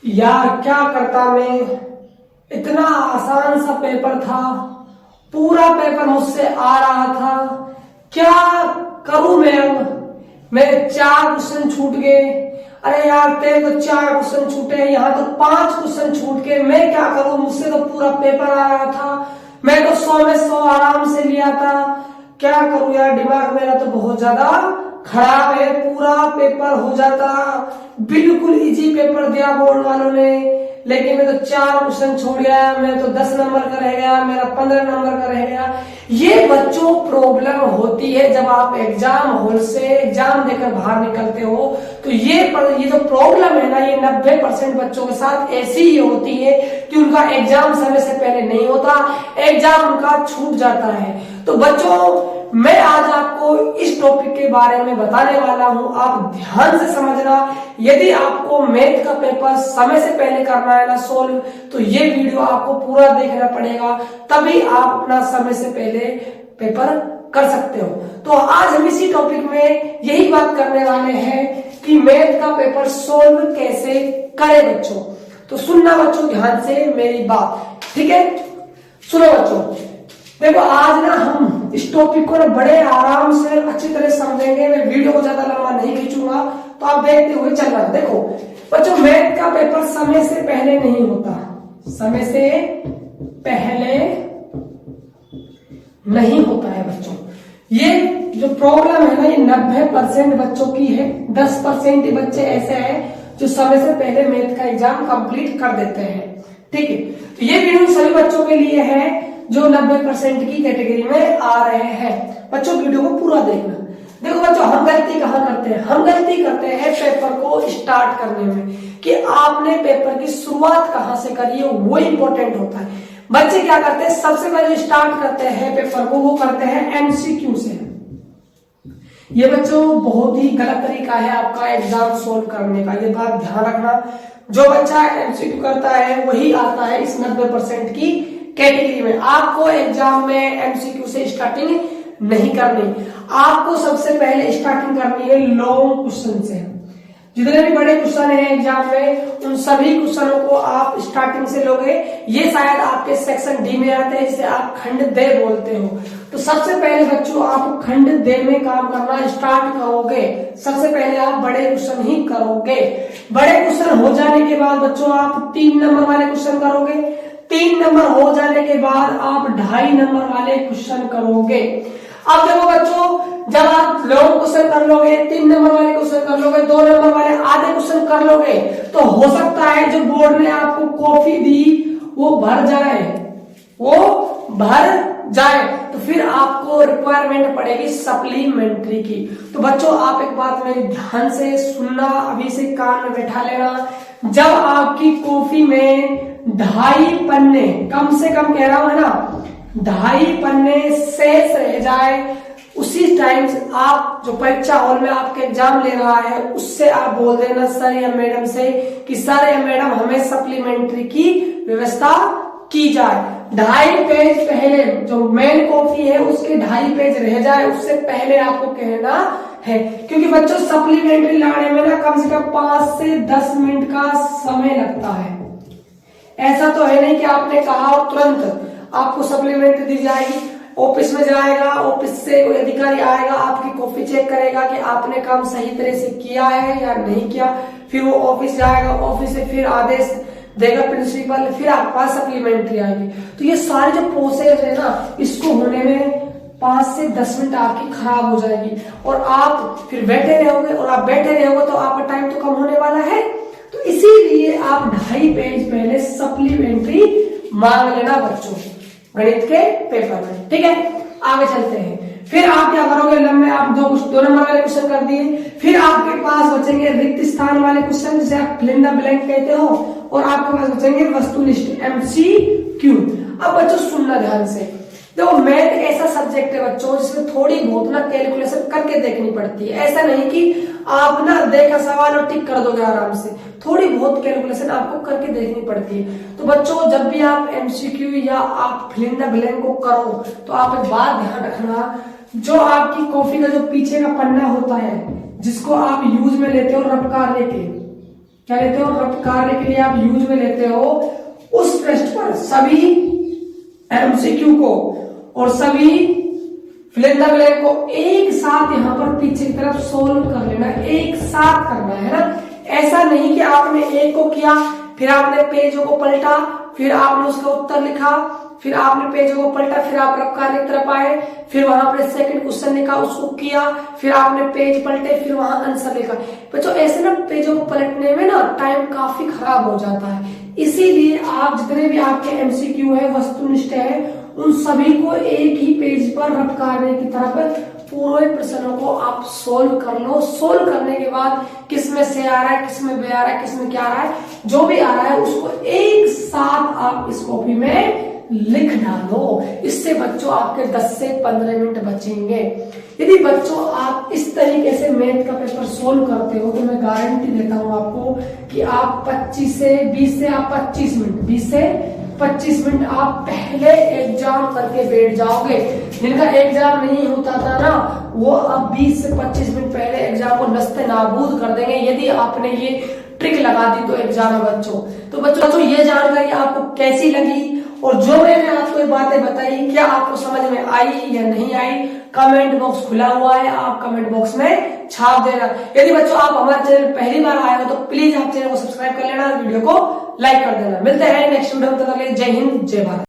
यार क्या करता मैं, इतना आसान सा पेपर था, पूरा पेपर मुझसे आ रहा था। क्या करूं मैं अब? मेरे 4 क्वेश्चन छूट गए। अरे यार तेरे तो 4 क्वेश्चन छूटे, यहाँ तो 5 क्वेश्चन छूट गए। मैं क्या करूं? मुझसे तो पूरा पेपर आ रहा था, मैं तो 100 में 100 आराम से लिया था। क्या करूं यार, दिमाग मेरा तो बहुत ज्यादा खराब है। पूरा पेपर हो जाता, बिल्कुल इजी पेपर दिया बोर्ड वालों ने, लेकिन मैं तो 4 क्वेश्चन छोड़ गया। मैं तो 10 नंबर का रह गया, मेरा 15 नंबर का रह गया। ये बच्चों प्रॉब्लम होती है जब आप एग्जाम हॉल से एग्जाम देकर बाहर निकलते हो। तो ये जो प्रॉब्लम है ना, ये 90% बच्चों के साथ ऐसी ही होती है कि उनका एग्जाम समय से पहले नहीं होता, एग्जाम उनका छूट जाता है। तो बच्चों, मैं आज आपको इस टॉपिक के बारे में बताने वाला हूं, आप ध्यान से समझना। यदि आपको मैथ का पेपर समय से पहले करना है ना सोल्व, तो ये वीडियो आपको पूरा देखना पड़ेगा, तभी आप अपना समय से पहले पेपर कर सकते हो। तो आज हम इसी टॉपिक में यही बात करने वाले हैं कि मैथ का पेपर सोल्व कैसे करें बच्चों। तो सुनना बच्चों ध्यान से मेरी बात, ठीक है? सुनो बच्चों, देखो आज ना हम इस टॉपिक को ना बड़े आराम से अच्छी तरह समझेंगे। मैं वीडियो को ज्यादा लंबा नहीं खींचूंगा, तो आप देखते हुए चलना। देखो बच्चों, मैथ का पेपर समय से पहले नहीं होता, समय से पहले नहीं होता है बच्चों। ये जो प्रॉब्लम है ना, ये 90% बच्चों की है। 10% ही बच्चे ऐसे हैं जो समय से पहले मैथ का एग्जाम कंप्लीट कर देते हैं, ठीक है? तो ये वीडियो सभी बच्चों के लिए है जो 90% की कैटेगरी में आ रहे हैं। बच्चों वीडियो को पूरा देखना। देखो बच्चों, हम गलती कहाँ करते हैं? हम गलती करते हैं पेपर को स्टार्ट करने में, कि आपने पेपर की शुरुआत कहाँ से करी है, वो इंपॉर्टेंट होता है। बच्चे क्या करते हैं, सबसे पहले स्टार्ट करते हैं पेपर को, वो करते हैं एमसीक्यू से। ये बच्चों बहुत ही गलत तरीका है आपका एग्जाम सोल्व करने का, ये बात ध्यान रखना। जो बच्चा एमसीक्यू करता है वही आता है इस 90% की कैटेगरी में। आपको एग्जाम में एमसीक्यू से स्टार्टिंग नहीं करनी, आपको सबसे पहले स्टार्टिंग करनी है लॉन्ग क्वेश्चन से। जितने भी बड़े क्वेश्चन हैं एग्जाम में, उन सभी क्वेश्चनों को आप स्टार्टिंग से लोगे। ये शायद आपके सेक्शन डी में आते हैं, जिसे आप खंड दे बोलते हो। तो सबसे पहले बच्चों आप खंड दे में काम करना स्टार्ट करोगे। सबसे पहले आप बड़े क्वेश्चन ही करोगे। बड़े क्वेश्चन हो जाने के बाद बच्चों आप 3 नंबर वाले क्वेश्चन करोगे। 3 नंबर हो जाने के बाद आप 2.5 नंबर वाले क्वेश्चन करोगे। अब देखो बच्चों, जब आप लॉन्ग क्वेश्चन कर लोगे, 3 नंबर वाले क्वेश्चन कर लोगे, 2 नंबर वाले आधे क्वेश्चन कर लोगे, तो हो सकता है जो बोर्ड ने आपको कॉपी दी वो भर जाए, तो फिर आपको रिक्वायरमेंट पड़ेगी सप्लीमेंट्री की। तो बच्चों आप एक बात मेरी ध्यान से सुनना, अभी से कान में बैठा लेना। जब आपकी कॉपी में 2.5 पन्ने, कम से कम कह रहा हूं है ना, 2.5 पन्ने शेष रह जाए, उसी टाइम आप जो परीक्षा हॉल में आपके एग्जाम ले रहा है उससे आप बोल देना सर या मैडम से कि सर या मैडम हमें सप्लीमेंट्री की व्यवस्था की जाए। 2.5 पेज पहले, जो मेन कॉपी है उसके 2.5 पेज रह जाए, उससे पहले आपको कहना है। क्योंकि बच्चों सप्लीमेंट्री लाने में ना कम से कम 5 से 10 मिनट का समय लगता है। ऐसा तो है नहीं कि आपने कहा और तुरंत आपको सप्लीमेंट्री दी जाएगी। ऑफिस में जाएगा, ऑफिस से कोई अधिकारी आएगा, आपकी कॉपी चेक करेगा कि आपने काम सही तरह से किया है या नहीं किया। फिर वो ऑफिस जाएगा, ऑफिस से फिर आदेश देगा प्रिंसिपल, फिर आपके पास सप्लीमेंट्री आएगी। तो ये सारी जो प्रोसेस है ना, इसको होने में 5 से 10 मिनट आपकी खराब हो जाएगी, और आप फिर बैठे रहोगे, और आप बैठे रहोगे तो आपका टाइम तो कम होने वाला है। तो इसीलिए आप 2.5 पेज पहले सप्लीमेंट्री मांग लेना बच्चों गणित के पेपर में, ठीक है? आगे चलते हैं। फिर आप क्या करोगे, लंबे आप 2 नंबर वाले क्वेश्चन कर दिए, फिर आपके पास बचेंगे रिक्त स्थान वाले क्वेश्चन, जिसे आप फिल इन द ब्लैंक कहते हो, और आपके पास बचेंगे वस्तुनिष्ठ एमसीक्यू। अब बच्चों सुनना ध्यान से। देखो मैथ ऐसा सब्जेक्ट है बच्चों जिसमें थोड़ी बहुत ना कैलकुलेशन करके देखनी पड़ती है। ऐसा नहीं कि आप ना देखा सवाल और टिक कर दोगे आराम से, थोड़ी बहुत कैलकुलेशन आपको करके देखनी पड़ती है। तो बच्चों जब भी आप एमसीक्यू या आप फिल इन द ब्लैंक को करो, तो आप एक बात ध्यान रखना, जो आपकी कॉपी का जो पीछे का पन्ना होता है, जिसको आप यूज में लेते हो रफ्कार लेके, क्या लेते हो, रफ कार्य के लिए आप यूज में लेते हो, उस पृष्ठ पर सभी एमसीक्यू को और सभी फिल इन द ब्लैंक को एक साथ यहाँ पर पीछे की तरफ सोल्व कर लेना, एक साथ करना है ना। ऐसा नहीं कि आपने एक को किया, फिर आपने पेजों को पलटा, फिर आपने उसका उत्तर लिखा, फिर आपने पेजों को पलटा, फिर आप रफ कार्य की तरफ आए, फिर वहां पर सेकंड क्वेश्चन लिखा, उसको किया, फिर आपने पेज पलटे, फिर वहां आंसर लिखा। बच्चों ऐसे ना पेजों को पलटने में ना टाइम काफी खराब हो जाता है। इसीलिए आप जितने भी आपके एमसीक्यू है, वस्तुनिष्ठ है, उन सभी को एक ही पेज पर रफ कार्य की तरफ पूरे प्रश्नों को आप सोल्व कर लो। सोल्व करने के बाद किसमें से आ रहा है, किसमें बे आ रहा है, किसमें क्या आ रहा है, जो भी आ रहा है उसको एक साथ आप इस कॉपी में लिख डालो। इससे बच्चों आपके 10 से 15 मिनट बचेंगे। यदि बच्चों आप इस तरीके से मैथ का पेपर सोल्व करते हो तो मैं गारंटी देता हूं आपको कि आप 20 से 25 मिनट आप पहले एग्जाम करके बैठ जाओगे। जिनका एग्जाम नहीं होता था ना, वो अब 20 से 25 मिनट पहले एग्जाम को नस्ते नाबूद कर देंगे यदि आपने ये ट्रिक लगा दी तो एग्जाम में बच्चों। तो बच्चों ये जानकारी आपको कैसी लगी और जो मैंने आपको ये बातें बताई, क्या आपको समझ में आई या नहीं आई, कमेंट बॉक्स खुला हुआ है, आप कमेंट बॉक्स में छाप देना। यदि बच्चों आप हमारे चैनल पहली बार आए हो तो प्लीज आप चैनल को सब्सक्राइब कर लेना, वीडियो को लाइक कर देना। मिलते हैं नेक्स्ट वीडियो में, तब तक के लिए जय हिंद जय भारत।